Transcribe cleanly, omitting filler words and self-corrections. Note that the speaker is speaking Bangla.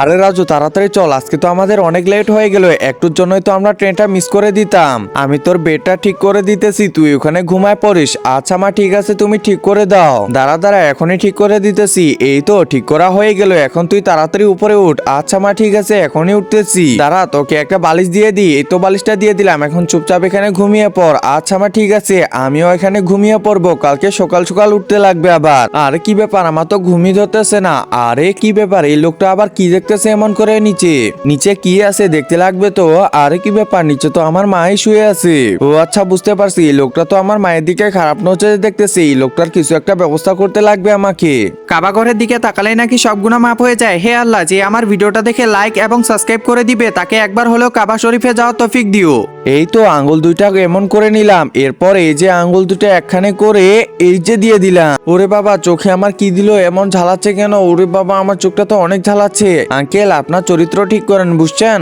আরে রাজু, তাড়াতাড়ি চল, আজকে তো আমাদের অনেক লেট হয়ে গেল। একটুর জন্যই তো আমরা ট্রেনটা মিস করে দিতাম। আমি তোর বেডটা ঠিক করে দিতেছি, তুই ওখানে ঘুমায় পড়িস। আচ্ছা মা, ঠিক আছে, তুমি ঠিক করে দাও। দাঁড়া দাঁড়া, এখনই ঠিক করে দিতেছি। এই তো ঠিক করা হয়ে গেল, এখন তুই তাড়াতাড়ি উপরে উঠ। আচ্ছা মা, ঠিক আছে, এখনই উঠতেছি। দাঁড়া, তোকে একটা বালিশ দিয়ে দিই। এই তো বালিশটা দিয়ে দিলাম, এখন চুপচাপ এখানে ঘুমিয়ে পড়। আচ্ছা মা, ঠিক আছে, আমিও এখানে ঘুমিয়ে পড়বো। কালকে সকাল সকাল উঠতে লাগবে আবার। আরে কি ব্যাপার, আমার তো ঘুমিয়ে ধরতেছে না। আরে কি ব্যাপার, এই লোকটা আবার কি দেখতেছে এমন করে? নিচে নিচে কি আছে দেখতে লাগবে তো। আরে কি ব্যাপার, নিচে তো আমার মাই শুয়ে আছে। ও আচ্ছা, বুঝতে পারছি, এই লোকটা তো আমার মায়ের দিকে খারাপ নজরে দেখতেছে। এই লোকটার কিছু একটা ব্যবস্থা করতে লাগবে আমাকে। কাবা ঘরের দিকে তাকালেই নাকি সব গুনাহ মাফ হয়ে যায়। হে আল্লাহ, যে আমার ভিডিওটা দেখে লাইক এবং সাবস্ক্রাইব করে দিবে তাকে একবার হলেও কাবা শরীফে যাওয়ার তৌফিক দিও। এই তো আঙ্গুল দুইটা এমন করে নিলাম। এরপর এই যে আঙ্গুল দুটো একখানে করে এই যে দিয়ে দিলাম। ওরে বাবা, চোখে আমার কি দিল, এমন ঝালাচ্ছে কেন? ওরে বাবা, আমার চোখটা তো অনেক ঝালাচ্ছে। আঙ্কেল, আপনার চরিত্র ঠিক করেন, বুঝছেন?